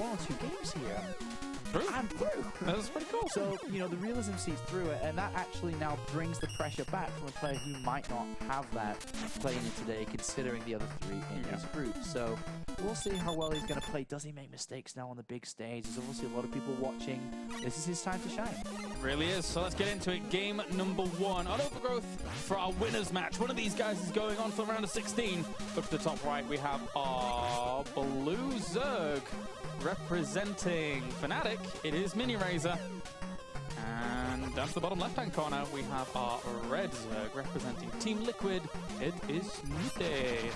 1 or 2 games here. Through. And through. That's pretty cool. So, you know, the realism sees through it, and that actually now brings the pressure back from a player who might not have that playing in today, considering the other 3 in his group. So, we'll see how well he's going to play. Does he make mistakes now on the big stage? There's obviously a lot of people watching. This is his time to shine. It really is. So let's get into it. Game number 1 on Overgrowth for our winners match. One of these guys is going on for the round of 16. Up to the top right, we have our Blue Zerg representing Fnatic. It is Mini Razor. And down to the bottom left-hand corner, we have our Red Zerg representing Team Liquid. It is Snoopy.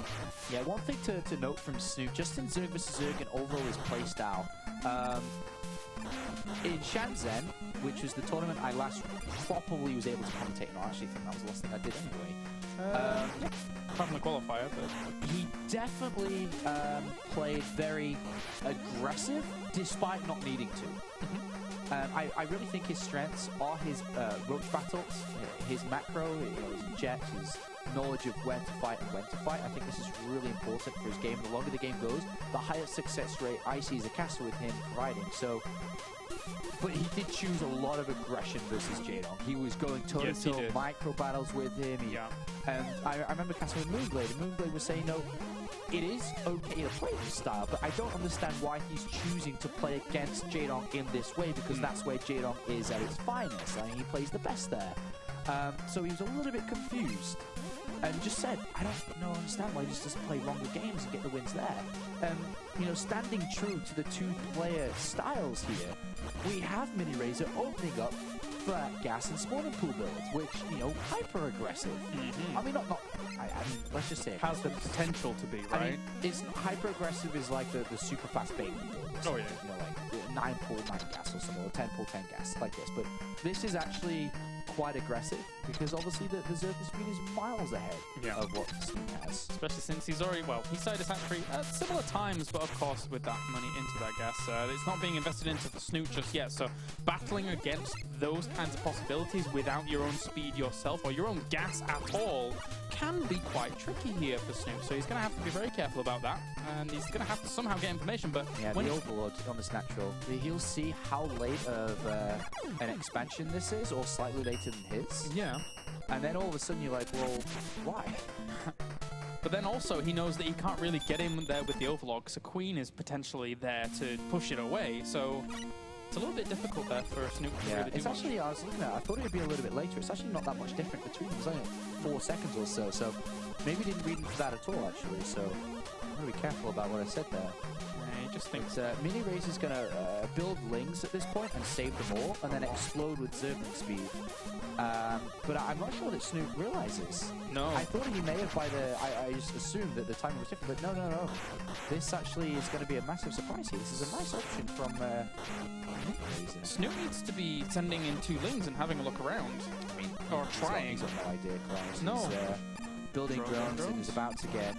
Yeah, one thing to note from Snoop, just in Zerg vs. Zerg and overall his playstyle. In Shenzhen, which was the tournament I last probably was able to commentate, and I actually think that was the last thing I did anyway. Apart from the qualifier, but he definitely played very aggressive, despite not needing to. I really think his strengths are his roach battles, his macro, his jet, his knowledge of when to fight and when to fight. I think this is really important for his game. The longer the game goes, the higher success rate I see as a caster with him providing. So, but he did choose a lot of aggression versus Jaedong. He was going toe-to-toe micro battles with him. And I remember casting with Moonblade, and Moonblade was saying, no, it is okay to play this style, but I don't understand why he's choosing to play against Jaedong in this way, because that's where Jaedong is at its finest. I mean, he plays the best there. So he was a little bit confused and just said, I don't understand why he just doesn't play longer games and get the wins there. You know, standing true to the 2-player styles here, we have Mini Razor opening up for gas and spawning pool builds, which, you know, hyper aggressive. I mean, I mean, let's just say it has the potential to be, right? I mean, it's hyper aggressive is like the super fast baiting build. Oh yeah. You know, like 9 pull 9 gas or something, or 10 pull 10 gas, like this. But this is actually quite aggressive, because obviously the Zerg speed is miles ahead of what Snoop has. Especially since he's already, well, he started his hatchery at similar times, but of course with that money into that gas, it's not being invested into for Snoop just yet. So battling against those kinds of possibilities without your own speed yourself or your own gas at all can be quite tricky here for Snoop. So he's going to have to be very careful about that, and he's going to have to somehow get information. But yeah, when the Overlord on this natural, he'll see how late of an expansion this is, or slightly later than his. Yeah. And then all of a sudden you're like, well, why? But then also he knows that he can't really get in there with the Overlord, because a Queen is potentially there to push it away. So it's a little bit difficult there for Snoop to really do it's actually, I was looking at it, I thought it would be a little bit later. It's actually not that much different between them. It's only 4 seconds or so. So maybe didn't read into that at all, actually. So I'm going to be careful about what I said there. I just think Mini Razor's going to build Lings at this point and save them all, and then explode with Zergling speed. But I'm not sure that Snoop realizes. No. I thought he may have by the... I just assumed that the timing was different, but no. This actually is going to be a massive surprise here. This is a nice option from Mini Razor. Snoop needs to be sending in 2 Lings and having a look around. I mean, or trying. He's got no idea, Clarence. No. He's building drones and is about to get...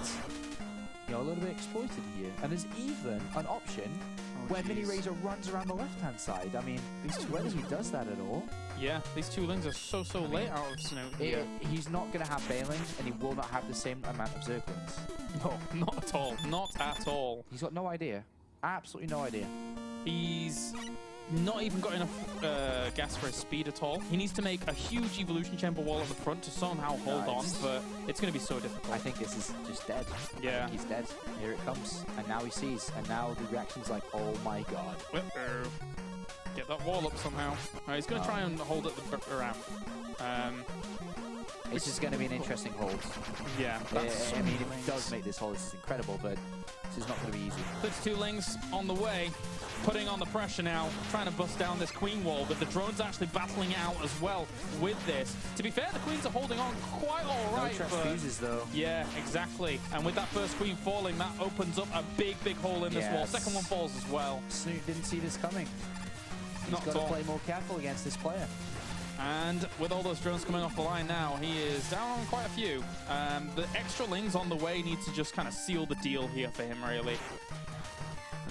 You know, a little bit exploited here. And there's even an option where Mini Razor runs around the left-hand side. I mean, whether he does that at all. Yeah, these 2 Lings are so late out of Snoop. He's not going to have Bailings, and he will not have the same amount of Zerglings. No, not at all. Not at all. He's got no idea. Absolutely no idea. He's not even got enough gas for his speed at all. He needs to make a huge evolution chamber wall at the front to somehow hold on, but it's going to be so difficult. I think this is just dead. Yeah. I think he's dead. Here it comes. And now he sees. And now the reaction's like, oh my god. Uh-oh. Get that wall up somehow. Right, he's going to try and hold it around. It's just going to be an interesting hold. Yeah. I mean, if he does make this hold, this is incredible, but this is not going to be easy. There's 2 Lings on the way, putting on the pressure now, trying to bust down this Queen wall, but the drone's actually battling out as well with this. To be fair, the Queens are holding on quite all right. No transfuses, though. Yeah, exactly. And with that first Queen falling, that opens up a big hole in this wall. Second one falls as well. Snoop didn't see this coming. Not He's got to play more careful against this player. And with all those drones coming off the line now, he is down on quite a few. The extra Lings on the way need to just kind of seal the deal here for him, really.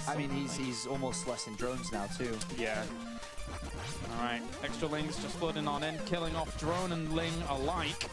I mean, he's almost less in drones now, too. Yeah. All right, extra Lings just flooding on in, killing off drone and Ling alike.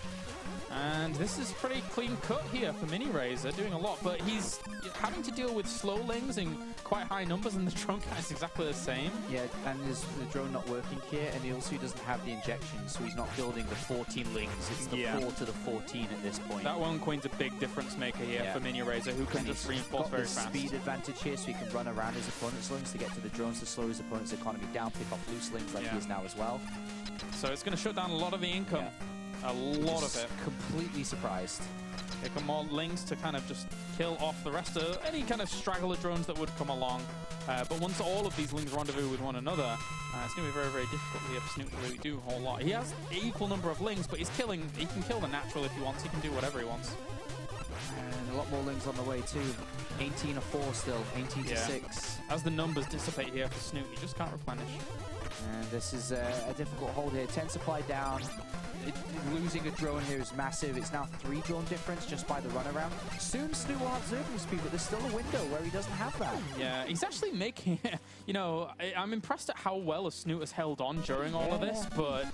And this is pretty clean cut here for Mini Razor, doing a lot, but he's having to deal with slow lings in quite high numbers, and the drone count is exactly the same. Yeah, and there's the drone not working here, and he also doesn't have the injection, so he's not building the 14 lings. It's the 4 to the 14 at this point. That one Queen's a big difference maker here for Mini Razor, who can just reinforce very fast. Speed advantage here, so he can run around his opponent's lings to get to the drones to slow his opponent's economy down, pick off loose lings like he is now as well. So it's going to shut down a lot of the income. A lot of it. Completely surprised. Pick up more lings to kind of just kill off the rest of any kind of straggler drones that would come along. But once all of these lings rendezvous with one another, it's going to be very, very difficult here for Snoop to really do a whole lot. He has an equal number of lings, but he can kill the natural if he wants. He can do whatever he wants. And a lot more lings on the way too. 18 to 4 still, 18 to 6. As the numbers dissipate here for Snoop, you just can't replenish. And this is a difficult hold here. 10 supply down. Losing a drone here is massive. It's now 3 drone difference just by the runaround. Soon Snoop will have zerging speed, but there's still a window where he doesn't have that. Yeah, he's actually making, you know, I'm impressed at how well a Snoop has held on during all of this, but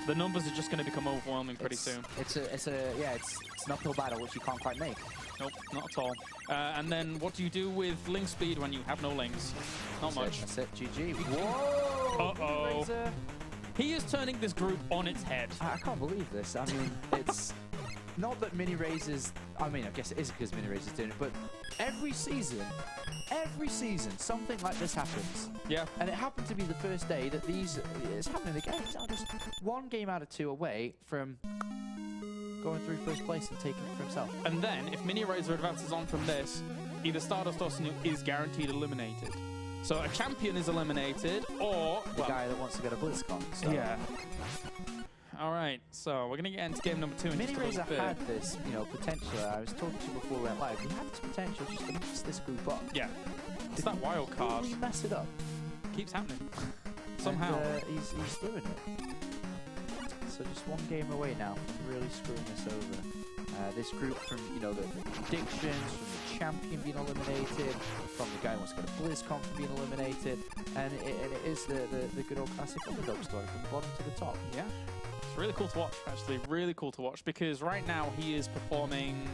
the numbers are just going to become overwhelming pretty soon. It's an uphill battle which you can't quite make. Nope, not at all. And then what do you do with ling speed when you have no lings? Not much. That's it. GG. Whoa! Uh-oh. He is turning this group on its head. I can't believe this. I mean, it's not that Mini Razor's... I mean, I guess it is because Mini Razor's doing it, but every season, something like this happens. Yeah. And it happened to be the first day that it's happening again. He's now just 1 game out of 2 away from going through first place and taking it for himself. And then, if Mini Razor advances on from this, either Stardust or Snoop is guaranteed eliminated. So a champion is eliminated, or... the guy that wants to go to BlizzCon. So. Yeah. All right, so we're going to get into game number 2 in Mini just a Razor little bit. had this, you know, potential. I was talking to you before we went live. He had this potential just to mess this group up. Yeah. It's that wild card. Really mess it up. Keeps happening. Somehow. And, he's doing it. So just 1 game away now from really screwing this over. This group from, you know, the predictions, from the champion being eliminated, from the guy who wants to go to BlizzCon from being eliminated, and it is the good old classic underdog story from the bottom to the top. Yeah. It's really cool to watch, actually. Really cool to watch, because right now he is performing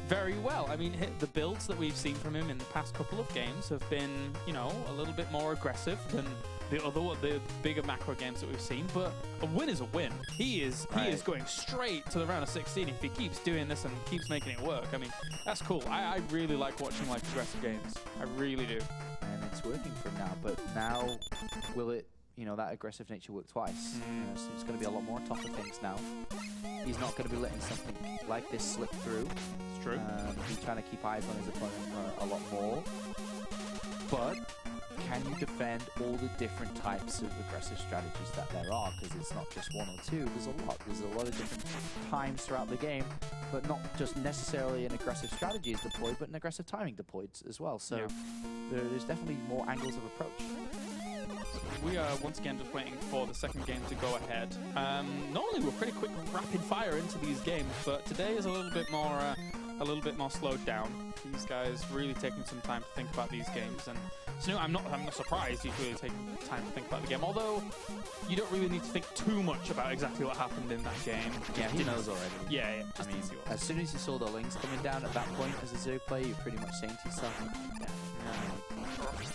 very well. I mean, the builds that we've seen from him in the past couple of games have been, you know, a little bit more aggressive than the bigger macro games that we've seen, but a win is a win. He is going straight to the round of 16 if he keeps doing this and keeps making it work. I mean, that's cool. I really like watching like aggressive games. I really do. And it's working for him now, but now will it, you know, that aggressive nature work twice? You know, so he's going to be a lot more on top of things now. He's not going to be letting something like this slip through. It's true. He's trying to keep eyes on his opponent a lot more. But can you defend all the different types of aggressive strategies that there are? Because it's not just 1 or 2. There's a lot. There's a lot of different times throughout the game, but not just necessarily an aggressive strategy is deployed, but an aggressive timing deployed as well. So there's definitely more angles of approach. We are once again just waiting for the second game to go ahead. Normally we're pretty quick, rapid fire into these games, but today is a little bit more slowed down. These guys really taking some time to think about these games, and so I'm not surprised he's really taking time to think about the game. Although you don't really need to think too much about exactly what happened in that game. Yeah, he knows already. Yeah. I mean, as soon as you saw the links coming down at that point as a Zerg player, you're pretty much saying to yourself,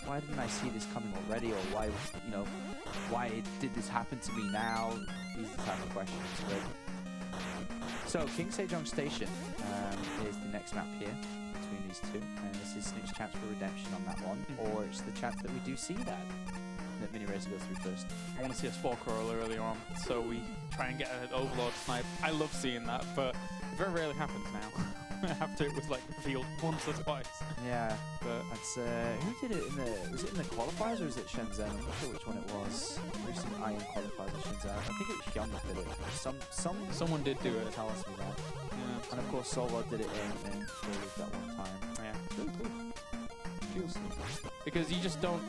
why didn't I see this coming already, or why, you know, why did this happen to me now? These are the type of questions. So King Sejong Station is the next map here between these two, and this is Snoop's chance for redemption on that one, or it's the chance that we do see that Mini Razor goes through first. I want to see a Spore Crawler earlier on, so we try and get an Overlord snipe. I love seeing that, but it very rarely happens now. After it was like revealed once or twice. Yeah, but that's who did it in the? Was it in the qualifiers or was it Shenzhen? I'm not sure which one it was. Recent Iron qualifiers in Shenzhen. I think it was Hyun that did it. Someone did do it. Tell us me that. Yeah. And of course Solo did it in Philly that one time. Yeah, it's really cool. Because you just don't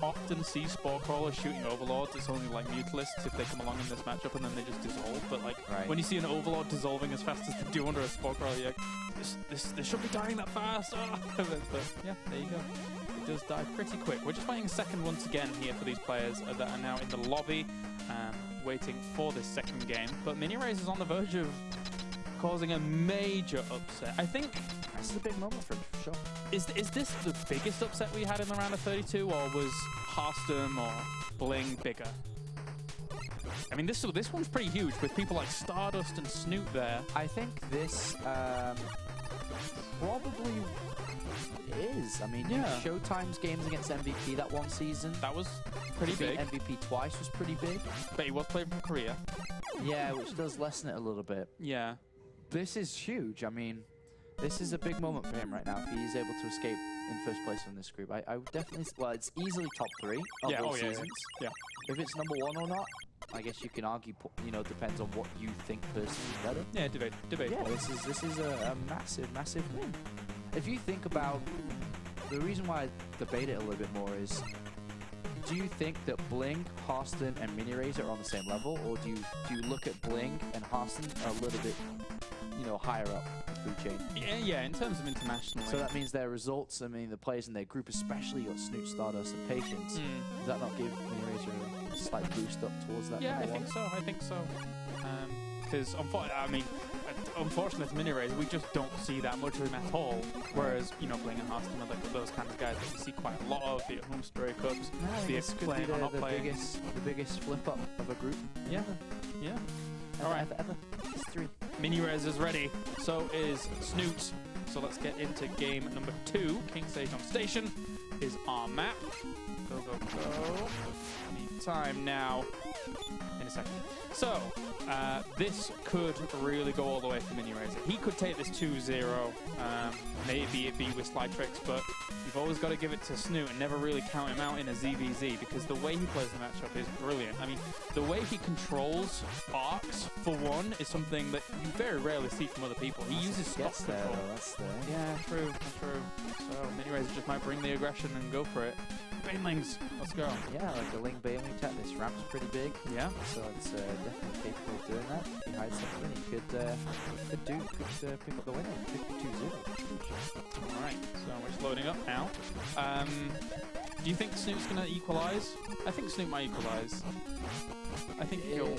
often see Spore Crawlers shooting Overlords. It's only like Mutalists if they come along in this matchup and then they just dissolve. But like when you see an Overlord dissolving as fast as they do under a Spore Crawler, you're like, this should be dying that fast. But yeah, there you go. It does die pretty quick. We're just waiting a second once again here for these players that are now in the lobby, waiting for this second game. But Mini Razor's on the verge of causing a major upset. I think This is a big moment for him, for sure. is this the biggest upset we had in the round of 32, or was Hearthstone or Bling bigger? I mean, this one's pretty huge with people like Stardust and Snoot there. I think this probably is. I mean, Yeah. Showtime's games against MVP that one season. That was pretty To beat big, MVP twice was pretty big. but he was playing from Korea. Yeah, which does lessen it a little bit. Yeah. This is huge. I mean, this is a big moment for him right now if he is able to escape in first place from this group. I would definitely, well, it's easily top 3 of Yeah, all oh, yeah, seasons. yeah. If it's number 1 or not, I guess you can argue, you know, depends on what you think personally is better. Yeah, debate. Yeah, this is a massive win. If you think about the reason why I debate it a little bit more is, do you think that Bling, Hearthstone, and Mini Razor are on the same level, or do you look at Bling and Hearthstone a little bit, you know, higher up the food chain? Yeah, in terms of internationally. So that means their results, I mean, the players in their group, especially got Snoot, Stardust, and Patience. Does that not give Mini Razor a slight boost up towards that? Yeah, I number one? think so. Because unfortunately for Mini Razor, we just don't see that much of him at all. Whereas, you know, Bling and Hearthstone are like those kind of guys that we see quite a lot of, be it home Stray Cups, No, be it this could be playing or not the playing. biggest flip up of a group. Yeah. Ever, All right. ever. History. Mini Razor's ready. So is Snoot. So let's get into game number 2. King Stage on Station is our map. Go. Need time now. In a second. So, this could really go all the way for Mini Razor. He could take this 2-0. Maybe it be with slide tricks, but you've always got to give it to Snoot and never really count him out in a ZVZ, because the way he plays the matchup is brilliant. I mean, the way he controls arcs, for one, is something that you very rarely see from other people. He uses stock Gets there, control. though, that's there. Yeah, true. So Mini Razor just might bring the aggression and go for it. Banelings, let's go. Yeah, like the Ling Bailing tech, this ramp's pretty big. Yeah. So it's definitely capable of doing that. If he hides something, he could pick up the winner. 52-0. Alright, so we're just loading up now. Do you think Snoot's going to equalize? I think Snoot might equalize. I think he'll...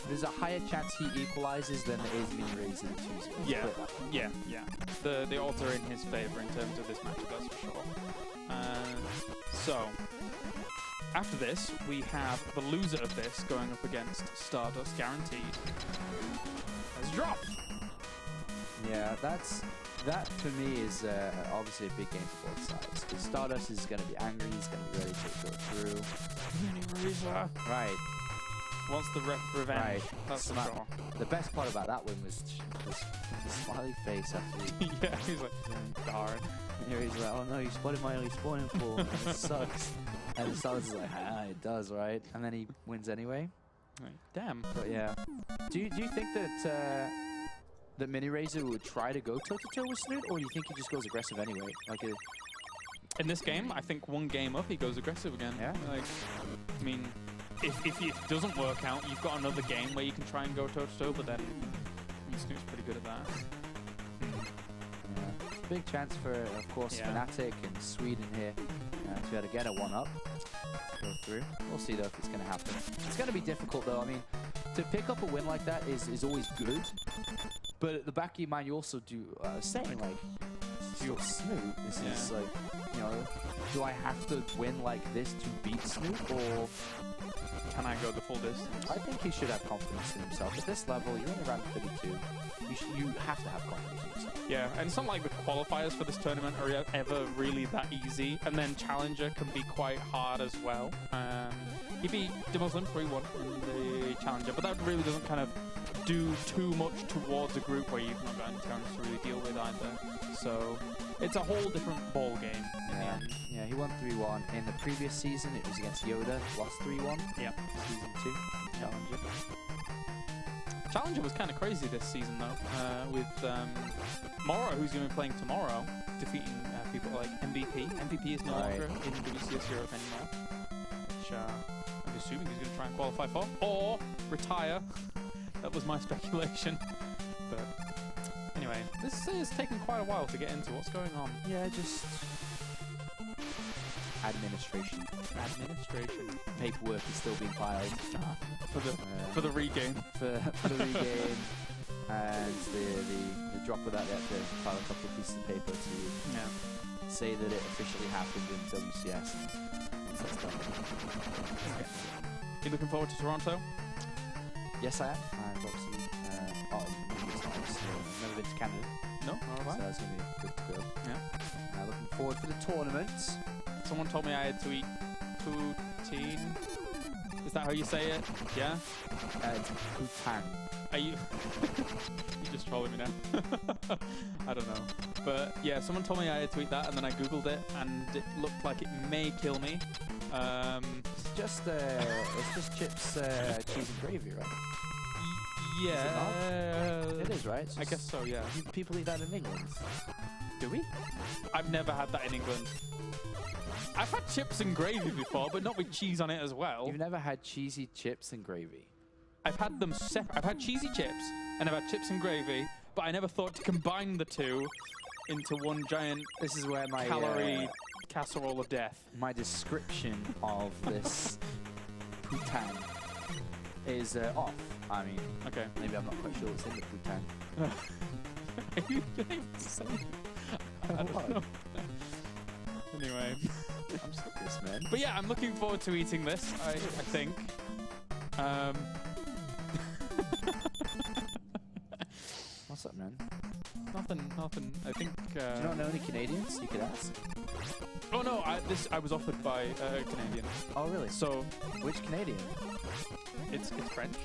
There's a higher chance he equalizes than there is Mini Razor in 2-0. Yeah, yeah. The odds are in his favor in terms of this matchup, that's for sure. So, after this, we have the loser of this going up against Stardust, guaranteed. Let's drop! Yeah, that for me is obviously a big game for both sides. Because Stardust is going to be angry, he's going to be ready to go through. Mini Razor wants the revenge. Right. That's for sure. The best part about that win was the smiley face after he... Yeah, he's like, darn. Here he's like, oh no, you spotted my early spawning pool. It sucks. And the Stardust is like, it does, right? And then he wins anyway. Right. Damn. But yeah. Do you think that that Mini Razor would try to go toe-to-toe with Snoot, or do you think he just goes aggressive anyway? Like in this game, I think one game up, he goes aggressive again. Yeah. Like, I mean, if it doesn't work out, you've got another game where you can try and go toe-to-toe, but then Snoot's pretty good at that. big chance for, of course, Fnatic and Sweden here to be able to get a 1-up. Go through. We'll see, though, if it's going to happen. It's going to be difficult, though. I mean, to pick up a win like that is always good. But at the back of your mind, you also do saying, like, you're Snoot. This is, like, you know, do I have to win like this to beat Snoot, or can I go the full distance? I think he should have confidence in himself. At this level, you're in around 32. You have to have confidence in yourself. Yeah, and it's not like the qualifiers for this tournament are ever really that easy, and then Challenger can be quite hard as well. He beat Muslim 3-1 in the Challenger, but that really doesn't kind of do too much towards a group where you've not got any talents to really deal with either. So it's a whole different ball game. Yeah, he won 3-1. In the previous season, it was against Yoda, lost 3-1. Yeah. Season 2, Challenger. Challenger was kind of crazy this season, though, with Moro, who's going to be playing tomorrow, defeating people like MVP. MVP is no longer in WCS Europe anymore, which I'm assuming he's going to try and qualify for, or retire. That was my speculation. But anyway, this is taking quite a while to get into what's going on. Yeah, just administration. Paperwork is still being filed For the regame. for the regame. and the drop of that, they have to file a couple of pieces of paper to say that it officially happened in WCS. And so it's done. Okay. You looking forward to Toronto? Yes, I am. I've obviously, never been to Canada. No? All right. So that's going to be good to go. Yeah. Looking forward to the tournament. Someone told me I had to eat poutine. Is that how you say it? Yeah? It's poutine. Are you... You're just trolling me now. I don't know. But yeah, someone told me I had to eat that, and then I googled it, and it looked like it may kill me. It's just chips, cheese and gravy, right? Yeah. It is, right? I guess so, yeah. People eat that in England. Do we? I've never had that in England. I've had chips and gravy before, but not with cheese on it as well. You've never had cheesy chips and gravy? I've had them separate. I've had cheesy chips, and I've had chips and gravy, but I never thought to combine the two into one giant This is where my calorie casserole of death. my description of this poutine is off. I mean, Okay. maybe I'm not quite sure what's in the poutine. Are you able to say? I don't know. Anyway. I'm sick of this, man. But yeah, I'm looking forward to eating this, I think. What's up, man? Nothing. I think... Do you not know any Canadians you could ask? Oh no, I was offered by a Canadian. Oh, really? So, Which Canadian? it's French.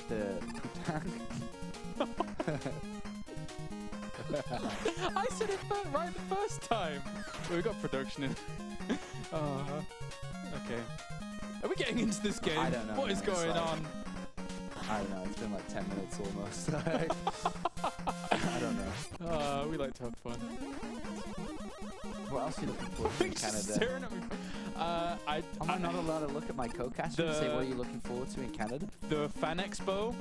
The poutine? I said it right the first time. We got production in. Okay. Are we getting into this game? I don't know. What is man. It's going like- on? I don't know. It's been like 10 minutes almost. I don't know. We like to have fun. What else are you looking forward to in Just Canada? staring at me. Am I not allowed to look at my co-caster and say what you're looking forward to in Canada? The Fan Expo.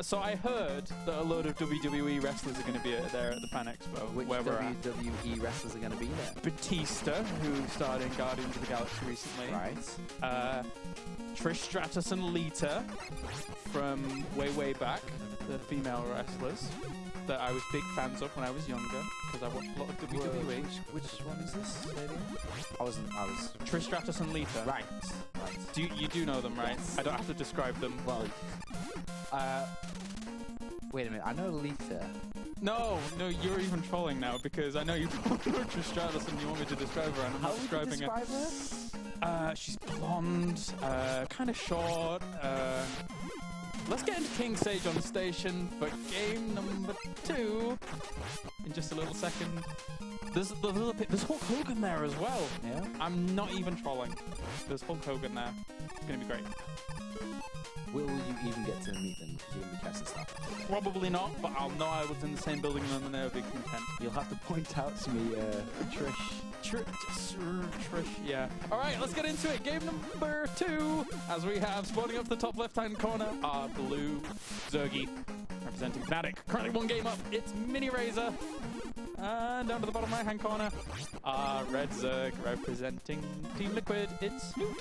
So I heard that a load of WWE wrestlers are going to be there at the Fan Expo. Which where we're at. WWE wrestlers are going to be there? Batista, who starred in Guardians of the Galaxy recently. Right. Trish Stratus and Lita from way back, the female wrestlers that I was big fans of when I was younger because I watched a lot of WWE. Which one is this? I was. Trish Stratus and Lita. Right. You do know them, right? Yes. I don't have to describe them. Well, wait a minute. I know Lita. No, you're even trolling now because I know you don't know Trish Stratus and you want me to describe her and I'm How not would you describing describe her? She's blonde, kind of short. Let's get into King Sage on the station for game number 2 in just a little second. There's Hulk Hogan there as well. Yeah. I'm not even trolling. There's Hulk Hogan there. It's gonna be great. Will you even get to meet them? Because you're going to be casting stuff. Probably not, but I'll know I was in the same building and then I'll be content. You'll have to point out to me, Trish. Trish, yeah. All right, let's get into it. Game number 2, as we have spawning up the top left-hand corner, our blue Zergy, representing Fnatic. Currently 1 game up. It's Mini Razor. And down to the bottom right-hand corner, our red Zerg, representing Team Liquid. It's Snoot.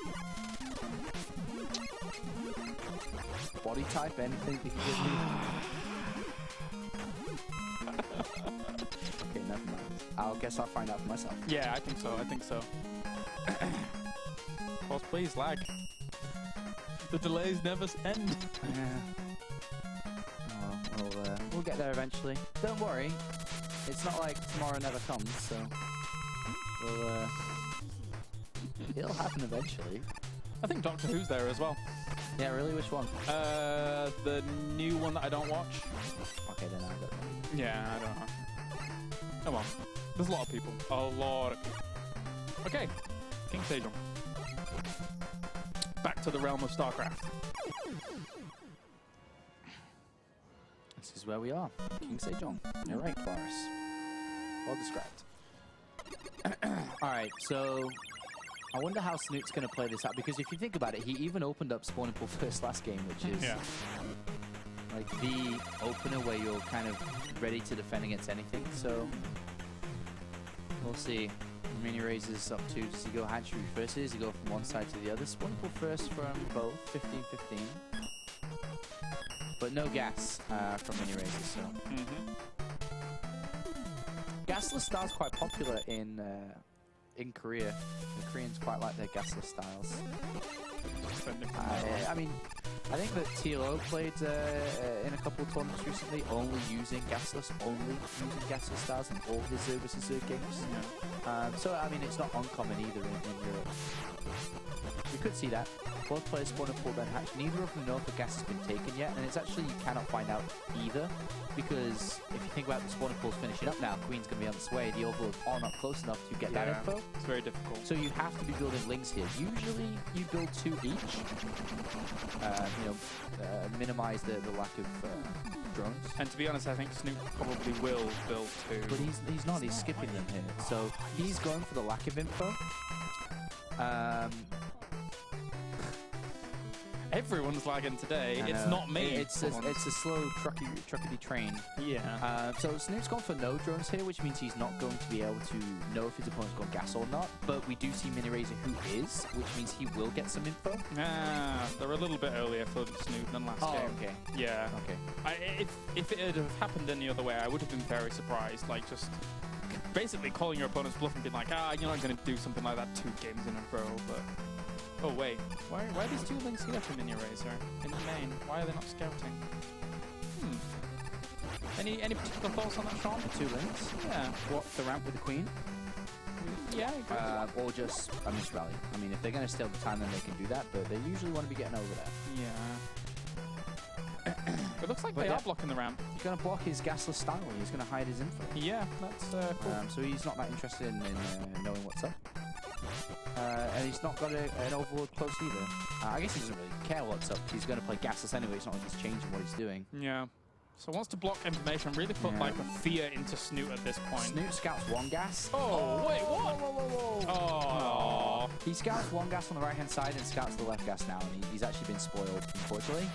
Body type, anything you can give me? Okay, never mind. I guess I'll find out for myself. Yeah, I think so. Pause, please, lag. The delays never end. Yeah. We'll get there eventually. Don't worry. It's not like tomorrow never comes, so it'll happen eventually. I think Doctor Who's there as well. Yeah, really? Which one? The new one that I don't watch. Okay, then I don't know. Yeah, I don't know. Come on. There's a lot of people. Okay. King Sejong. Back to the realm of StarCraft. This is where we are. King Sejong. You're right, Boris. Well described. Alright, so I wonder how Snoot's going to play this out, because if you think about it, he even opened up Spawning Pool first last game, which is like the opener where you're kind of ready to defend against anything, so we'll see. Mini raises up to, does he go hatchery first? Does he go from one side to the other? Spawning Pool first from both, 15-15. but no gas from mini razors. So gasless styles quite popular in Korea. The Koreans quite like their gasless styles. I mean, I think that TLO played in a couple of tournaments recently, only using gasless styles in all his Zerg vs. Zerg games. So I mean, it's not uncommon either in Europe. You could see that. Both players spawn a pool then hatch. Neither of them know if the gas has been taken yet, and it's actually, you cannot find out either, because if you think about the spawning pools finishing up now, Queen's going to be on its way, the overlords are not close enough to get that info. It's very difficult. So you have to be building links here. Usually you build 2 each, minimize the lack of drones. And to be honest, I think Snoop probably will build 2. But he's not, he's skipping them here. So he's going for the lack of info. Everyone's lagging today. It's not me. It's a slow truckety train. Yeah. So Snoop's gone for no drones here, which means he's not going to be able to know if his opponent's gone gas or not. But we do see Mini Razor who is, which means he will get some info. They're a little bit earlier for Snoop than last game. Okay. Yeah. Okay. If it had happened any other way, I would have been very surprised. Like, just basically calling your opponent's bluff and being like, you're not going to do something like that 2 games in a row. But oh wait, why are these 2 links here for Mini Razor in the main? Why are they not scouting? Any particular thoughts on that, Sean? The 2 links? Yeah. What, the ramp with the Queen? Yeah. Or just a miss rally. I mean, if they're going to steal the time, then they can do that, but they usually want to be getting over there. Yeah. It looks like they are blocking the ramp. He's going to block his gasless style. He's going to hide his info. Yeah, that's cool. So he's not that interested in knowing what's up. And he's not got an overlord close either. I guess he doesn't really care what's up. He's going to play gasless anyway. It's not like he's changing what he's doing. Yeah. So wants to block information, really put like a fear into Snoot at this point. Snoot scouts 1 gas. Oh, wait, what? Whoa. Oh. He scouts 1 gas on the right-hand side and scouts the left gas now, and he's actually been spoiled, unfortunately.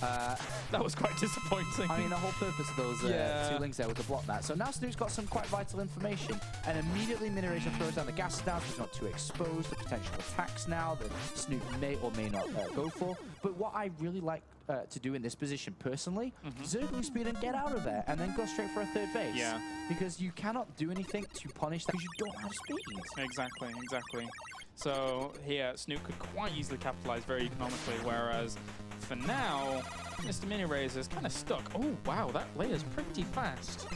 That was quite disappointing. I mean, the whole purpose of those 2 links there was to block that. So now Snoot's got some quite vital information, and immediately Mini Razor throws down the gas now, so he's not too exposed to potential attacks now that Snoot may or may not go for. But what I really like to do in this position personally, Zerg speed and get out of there, and then go straight for a 3rd base. Yeah. Because you cannot do anything to punish that because you don't have speed. Exactly. So here, Snoot could quite easily capitalize very economically, whereas for now, Mr. Mini Razor is kind of stuck. Oh, wow, that layer's pretty fast.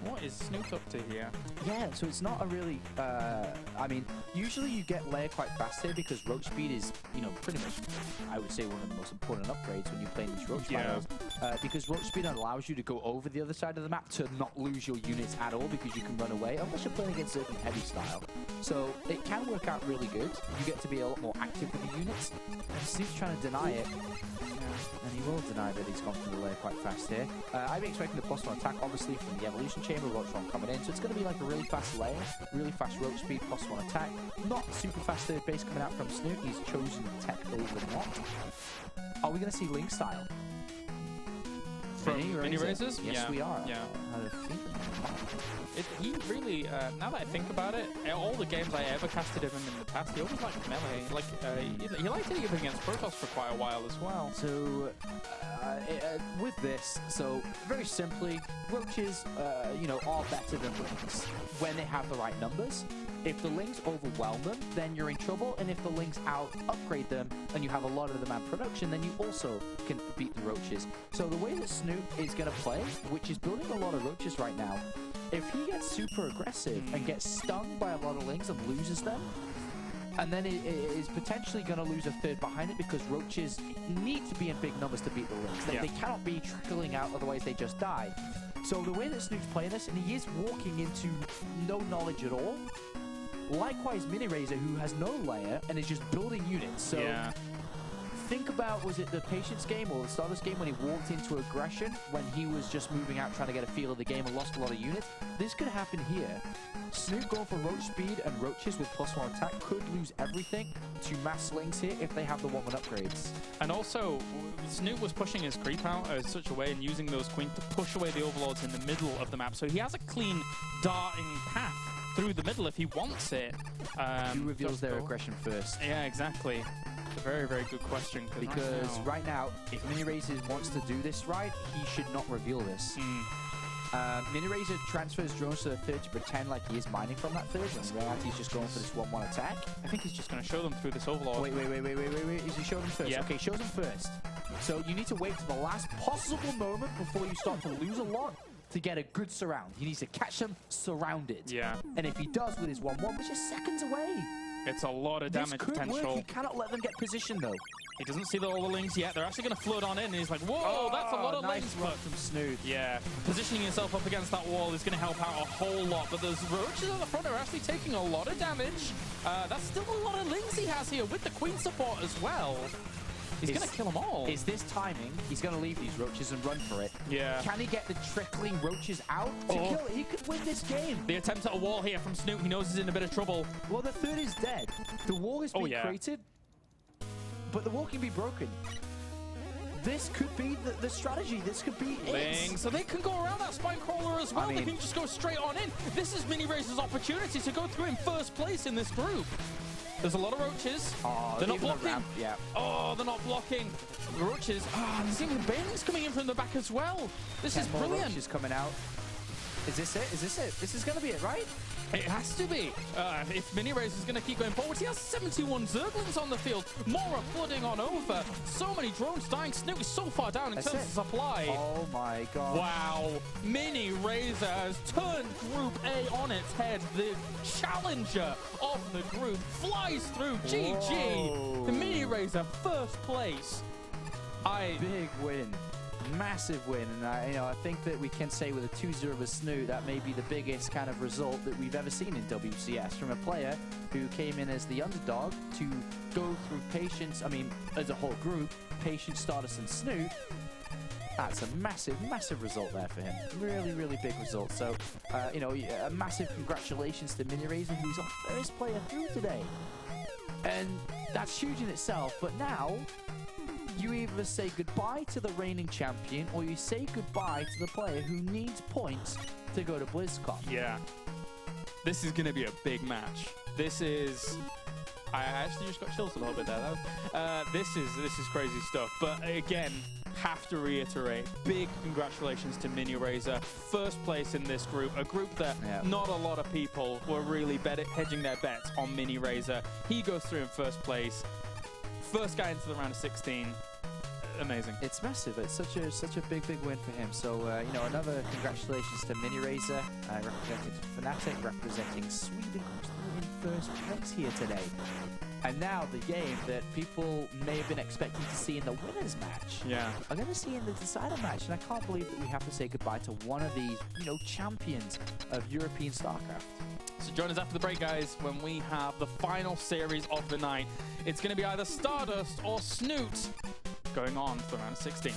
What is Snoot up to here? Yeah, so it's not a really, I mean, usually you get layer quite fast here because roach speed is, pretty much, I would say, one of the most important upgrades when you play these roach battles. Because roach speed allows you to go over the other side of the map to not lose your units at all because you can run away, unless you're playing against certain heavy style. So it can work out really good. You get to be a lot more active with the units. And Snoot's trying to deny it. And he will deny that he's gone through the layer quite fast here. I'd be expecting the +1 attack, obviously, from the evolution chamber, roach one coming in. So it's going to be like a really fast layer, really fast roach speed, +1 attack. Not super fast 3rd base coming out from Snoot. He's chosen tech over not. Are we going to see Link style? From Mini Razors? Yes, we are. Yeah. He really, now that I think about it, all the games I ever casted him in the past, he always liked melee. Like, he liked hitting him against Protoss for quite a while as well. So, with this, very simply, roaches, are better than links when they have the right numbers. If the links overwhelm them, then you're in trouble, and if the links upgrade them, and you have a lot of them at production, then you also can beat the roaches. So the way that Snoot is going to play, which is building a lot of roaches right now, if he gets super aggressive and gets stung by a lot of links and loses them, and then it is potentially going to lose a 3rd behind it because roaches need to be in big numbers to beat the links. They cannot be trickling out, otherwise they just die. So the way that Snoot's playing this, and he is walking into no knowledge at all. Likewise, Mini Razor, who has no layer and is just building units. So think about, was it the Patience game or the Stardust game when he walked into aggression when he was just moving out trying to get a feel of the game and lost a lot of units? This could happen here. Snoot going for roach speed and roaches with +1 attack could lose everything to mass links here if they have the 1-1 upgrades. And also, Snoot was pushing his creep out in such a way and using those queens to push away the overlords in the middle of the map. So he has a clean darting path through the middle if he wants it. Who reveals their aggression first? Yeah, exactly. It's a very, very good question. Because right now, if Mini Razor wants to do this right, he should not reveal this. Mini Razor transfers drones to the third to pretend like he is mining from that third, when in reality he's just going for this 1-1 attack. I think he's just going to show them through this overlord. Wait. Is he showing them first? Yeah. Okay, shows them first. So you need to wait to the last possible moment before you start to lose a lot to get a good surround. He needs to catch them surrounded. Yeah. And if he does with his 1-1, which is seconds away, it's a lot of damage potential. Work. You cannot let them get positioned though. He doesn't see all the lings yet. They're actually going to flood on in, and he's like, whoa, that's a lot of nice lings. Run from Snoot. Yeah, positioning yourself up against that wall is going to help out a whole lot, but those roaches at the front are actually taking a lot of damage. That's still a lot of lings he has here with the Queen support as well. He's going to kill them all. Is this timing? He's going to leave these roaches and run for it. Yeah. Can he get the trickling roaches out to kill it? He could win this game. The attempt at a wall here from Snoot. He knows he's in a bit of trouble. Well, the third is dead. The wall is being created, but the wall can be broken. This could be the strategy. This could be it. So they can go around that spine crawler as well. They can just go straight on in. This is Mini Razor's opportunity to go through in first place in this group. There's a lot of roaches. They're not blocking. Oh, they're not blocking. The roaches. There's even banelings coming in from the back as well. This is brilliant. Roaches coming out. Is this it? Is this it? This is going to be it, right? It has to be. If Mini Razor is going to keep going forward, he has 71 Zerglings on the field. More are flooding on over. So many drones dying. Snoot is so far down in terms of supply. Oh my god. Wow. Mini Razor has turned Group A on its head. The challenger of the group flies through. GG. The Mini Razor first place. Big win. Massive win, and I think that we can say with a 2-0 with Snoot that may be the biggest kind of result that we've ever seen in WCS from a player who came in as the underdog to go through Patience. I mean, as a whole group, Patience, Stardust, and Snoot. That's a massive result there for him. Really big result. So, a massive congratulations to Mini Razor, who's our first player through today, and that's huge in itself. But now, you either say goodbye to the reigning champion or you say goodbye to the player who needs points to go to BlizzCon. Yeah. This is going to be a big match. This is... I actually just got chills a little bit there. This is crazy stuff. But again, have to reiterate, big congratulations to Mini Razor. First place in this group, a group that not a lot of people were really hedging their bets on Mini Razor. He goes through in first place. First guy into the round of 16. Amazing. It's massive. It's such a big win for him. So, another congratulations to Mini Razor, representing Fnatic, representing Sweden in first place here today. And now the game that people may have been expecting to see in the winners match. Yeah. are going to see in the decider match. And I can't believe that we have to say goodbye to one of these, champions of European StarCraft. So join us after the break, guys, when we have the final series of the night. It's going to be either Stardust or Snoot going on to round 16.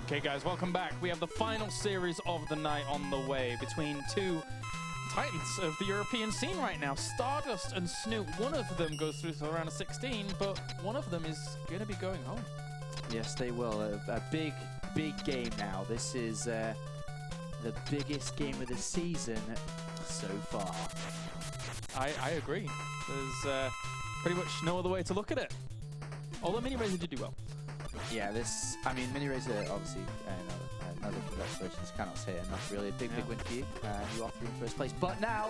Okay, guys, welcome back. We have the final series of the night on the way between two titans of the European scene right now, Stardust and Snoot. One of them goes through to the round of 16, but one of them is going to be going home. Yes, they will. A big game now. This is the biggest game of the season so far. I agree. There's pretty much no other way to look at it. Although Mini Razor did do well. Yeah, I mean, Mini Razor, obviously, another congratulations. Cannot say it enough, really. A big win for you. You are through in first place. But now,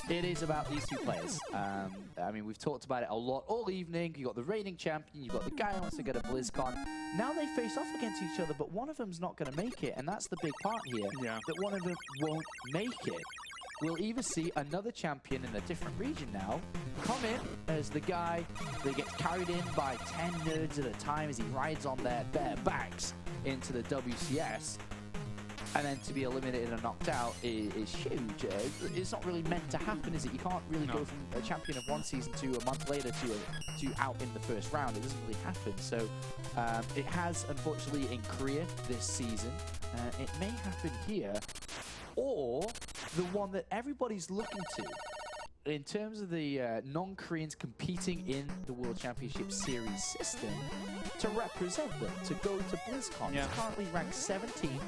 it is about these two players. I mean, we've talked about it a lot all evening. You've got the reigning champion. You've got the guy who wants to get a BlizzCon. Now they face off against each other, but one of them's not going to make it. And that's the big part here. Yeah. That one of them won't make it. We'll either see another champion in a different region now come in as the guy that gets carried in by 10 nerds at a time as he rides on their bare backs into the WCS, and then to be eliminated and knocked out is huge. It's not really meant to happen, is it? You can't really go from a champion of one season to a month later to out in the first round. It doesn't really happen. So it has, unfortunately, in Korea this season. It may happen here, or the one that everybody's looking to in terms of the non-Koreans competing in the World Championship Series system to represent them, to go to BlizzCon. Yeah. He's currently ranked 17th.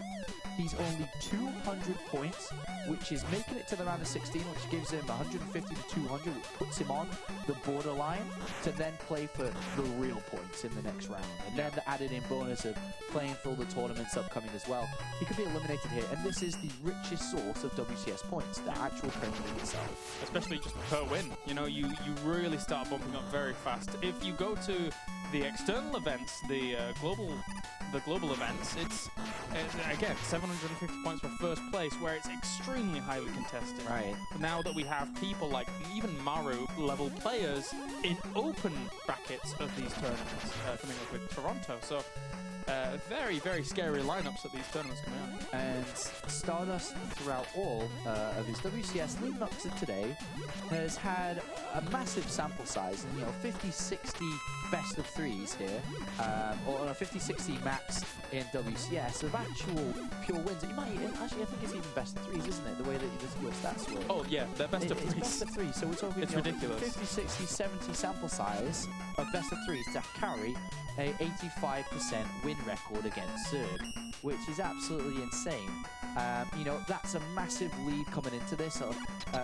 He's only 200 points, which is making it to the round of 16, which gives him 150 to 200, which puts him on the borderline to then play for the real points in the next round. And then the added in bonus of playing for all the tournaments upcoming as well. He could be eliminated here, and this is the richest source of WCS points, the actual Premier League itself. Especially just per win. You know, you really start bumping up very fast. If you go to the external events, the global events, it's again 750 points for first place, where it's extremely highly contested. Right. Now that we have people like even Maru level players in open brackets of these tournaments coming up with Toronto, so very, very scary lineups at these tournaments coming out. And Stardust, throughout all of his WCS leading up to today, has had a massive sample size, and 50, 60 best of threes here, or 50-60 max in WCS of actual pure wins. You might actually, I think it's even best of threes, isn't it? The way that your stats work. Oh yeah, they're best of threes. It's best of threes, so we're talking it's ridiculous. 50, 60, 70 sample size of best of threes to carry a 85% win record against Zerg, which is absolutely insane. That's a massive lead coming into this.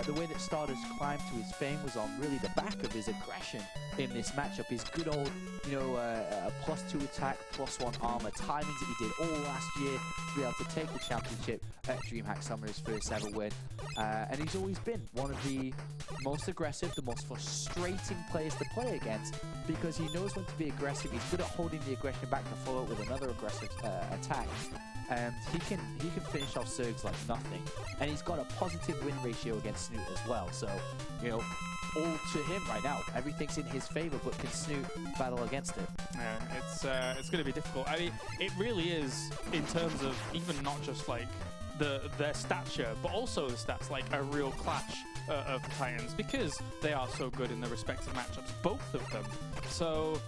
The way that Stardust climbed to his fame was on really the back of his aggression in this matchup. His good old, +2 attack, +1 armor timings that he did all last year to be able to take the championship at DreamHack Summer, his first ever win. And he's always been one of the most aggressive, the most frustrating players to play against, because he knows when to be aggressive. He's good at holding the aggression back to follow up with another aggressive attack. And he can finish off Zergs like nothing. And he's got a positive win ratio against Snoot as well. So, all to him right now. Everything's in his favor, but can Snoot battle against it? Yeah, it's going to be difficult. I mean, it really is, in terms of even not just like their stature, but also the stats, like a real clash of the Titans, because they are so good in their respective matchups, both of them. So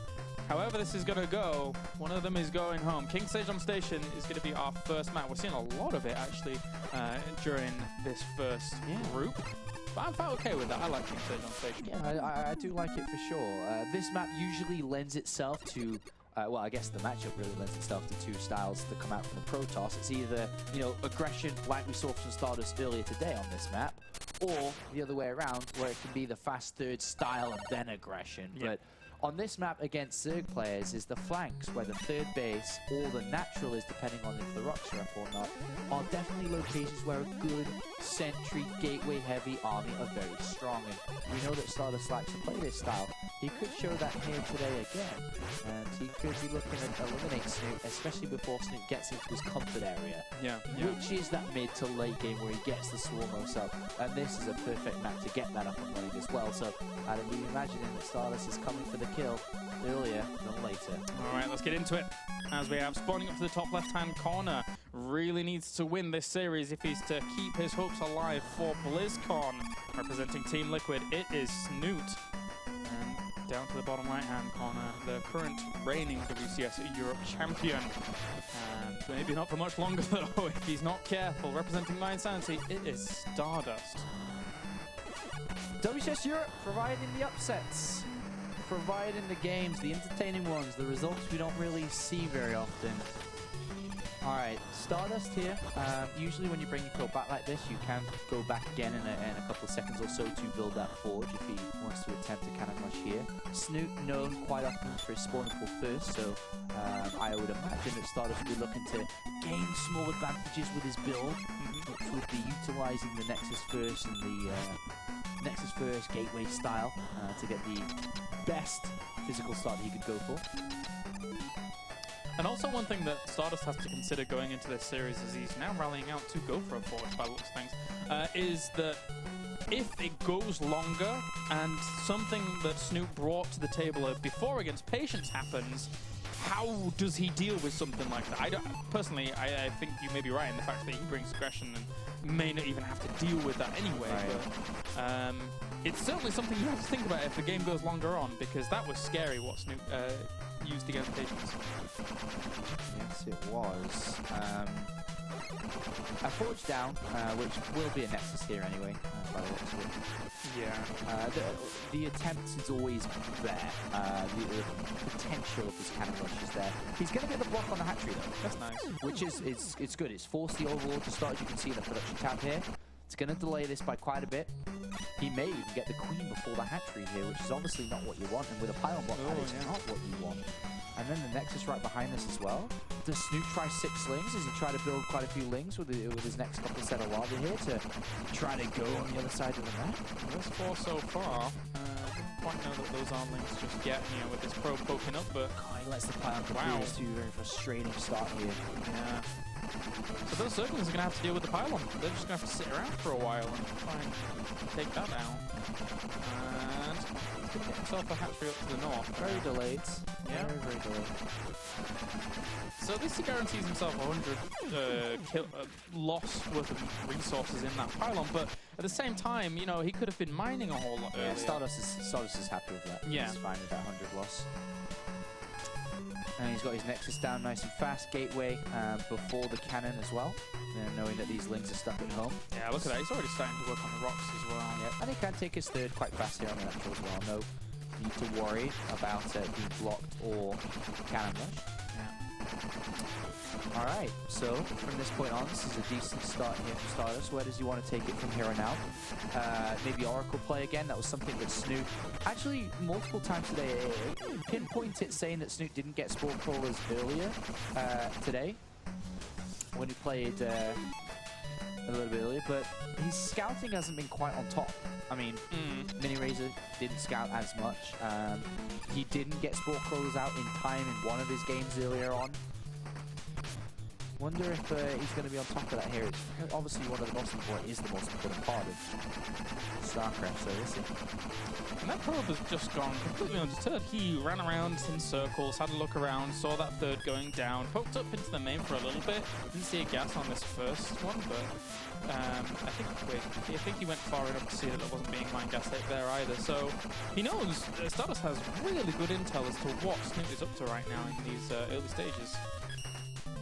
however this is going to go, one of them is going home. King Sage on Station is going to be our first match. We're seeing a lot of it, actually, during this first group. But I'm quite okay with that. I like King Sage on Station. Yeah, I do like it for sure. This map usually lends itself to... well, I guess the matchup really lends itself to two styles that come out from the Protoss. It's either, aggression, like we saw from Stardust earlier today on this map, or the other way around, where it can be the fast third style and then aggression. Yeah. But on this map against Zerg players is the flanks, where the third base or the natural is, depending on if the rocks are up or not, are definitely locations where a good sentry, gateway heavy army are very strong. And we know that Stardust likes to play this style. He could show that here today again, and he could be looking at eliminate Snoot, especially before Snoot gets into his comfort area, which is that mid to late game where he gets the Swarmos up, and this is a perfect map to get that up and running as well. So I'd be imagining that Stardust is coming for the kill earlier than later. All right, let's get into it. As we have spawning up to the top left-hand corner, really needs to win this series if he's to keep his hopes alive for BlizzCon. Representing Team Liquid, it is Snoot. And down to the bottom right-hand corner, the current reigning WCS Europe champion. And maybe not for much longer, though, if he's not careful. Representing My Insanity, it is Stardust. WCS Europe providing the upsets, providing the games, the entertaining ones, the results we don't really see very often. Alright, Stardust here. Usually when you bring your pro back like this, you can go back again in a couple of seconds or so to build that forge if he wants to attempt a cannon rush here. Snoot known quite often for his spawner pull first, so I would imagine that Stardust will be looking to gain small advantages with his build, which would be utilizing the Nexus First and the Nexus First Gateway style to get the best physical start he could go for. And also one thing that Stardust has to consider going into this series, as he's now rallying out to go for a forge by the looks of things, is that if it goes longer and something that Snoot brought to the table before against Patience happens, how does he deal with something like that? Personally, I think you may be right in the fact that he brings aggression and may not even have to deal with that anyway. Right. But it's certainly something you have to think about if the game goes longer on, because that was scary what Snoot used against Patience. Yes, it was. A forge down, which will be a Nexus here anyway, by the looks of it. Yeah. The attempt is always there. The potential of this cannon rush is there. He's going to get the block on the hatchery though. That's nice. Which is it's good. It's forced the overlord to start. As you can see in the production tab here. It's going to delay this by quite a bit. He may even get the queen before the hatchery here, which is obviously not what you want. And with a pylon block, that is not what you want. And then the Nexus right behind this as well. Does Snoot try 6 lings? Does he try to build quite a few lings with his next couple set of lava here to try to go on the other side of the map? There's 4 so far. I don't quite know that those are lings just yet, you know, with this probe poking up, but... Oh, he lets the pylon go through. It's a very frustrating start here. Yeah. So those Zerglings are going to have to deal with the pylon. They're just going to have to sit around for a while and try and take that down. And he's going to get himself a hatchery up to the north. Very delayed. Yeah. Very delayed. So at least he guarantees himself 100 loss worth of resources in that pylon, but at the same time, you know, he could have been mining a whole lot earlier. Stardust is happy with that. Yeah. He's fine with that 100 loss. And he's got his Nexus down nice and fast, Gateway before the cannon as well, knowing that these lings are stuck at home. Yeah, look at that, he's already starting to work on the rocks as well. Yeah, and he can take his third quite fast here on the natural as well. No need to worry about being blocked or cannon rush. Yeah. Alright, so from this point on, this is a decent start here for Stardust. Where does he want to take it from here on out? Maybe Oracle play again. That was something that Snoot, actually multiple times today, pinpointed saying that Snoot didn't get Spore Crawlers earlier today when he played a little bit earlier, but his scouting hasn't been quite on top. I mean, Mini Razor didn't scout as much. He didn't get Spore Crawlers out in time in one of his games earlier on. Wonder if he's going to be on top of that here. It's obviously one of the most important, is the most important part of StarCraft, so we'll see. And that probe has just gone completely undeterred. He ran around in circles, had a look around, saw that third going down, poked up into the main for a little bit. Didn't see a gas on this first one, but I think he went far enough to see that it wasn't being mine gas there either. So he knows Stardust has really good intel as to what Snoot is up to right now in these early stages.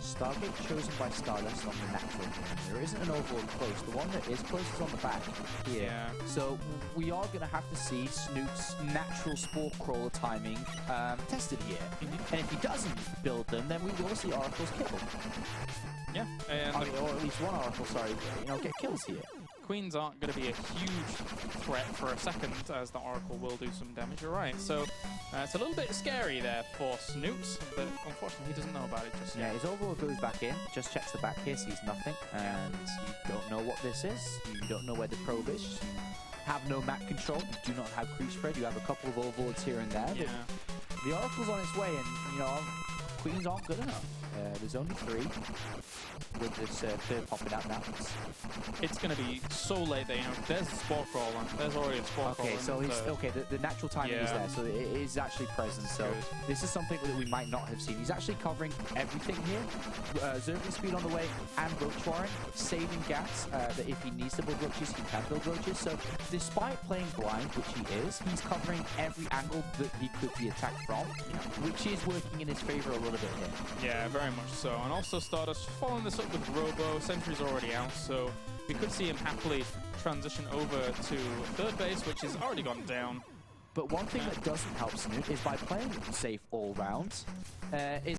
Stargate chosen by Stardust on the natural. There isn't an overlord close. The one that is close is on the back here. Yeah. So we are going to have to see Snoot's natural Spore Crawler timing tested here. And if he doesn't build them, then we will see Oracles killed. Yeah. And or at least one Oracle, sorry, get kills here. Queens aren't going to be a huge threat for a second, as the Oracle will do some damage, you're right. So it's a little bit scary there for Snoot, but unfortunately he doesn't know about it just yet. Yeah, his Overlord goes back in, just checks the back here, sees nothing, and you don't know what this is, you don't know where the probe is, you have no map control, you do not have creep spread, you have a couple of Overlords here and there, but the Oracle's on its way, and queens aren't good enough. There's only 3 with this third popping out now. It's going to be so late that, you know, there's a sport crawler. There's already a sport crawler. Okay, so the natural timing is there, so it is actually present. So this is something that we might not have seen. He's actually covering everything here. Zergling speed on the way and roach warren, saving gas that if he needs to build roaches, he can build roaches. So despite playing blind, which he is, he's covering every angle that he could be attacked from, which is working in his favor a little bit here. Yeah, very much so. And also Stardust following this up with Robo. Sentry's already out, so we could see him happily transition over to third base, which has already gone down. But one thing that doesn't help Snoot is by playing safe all rounds, is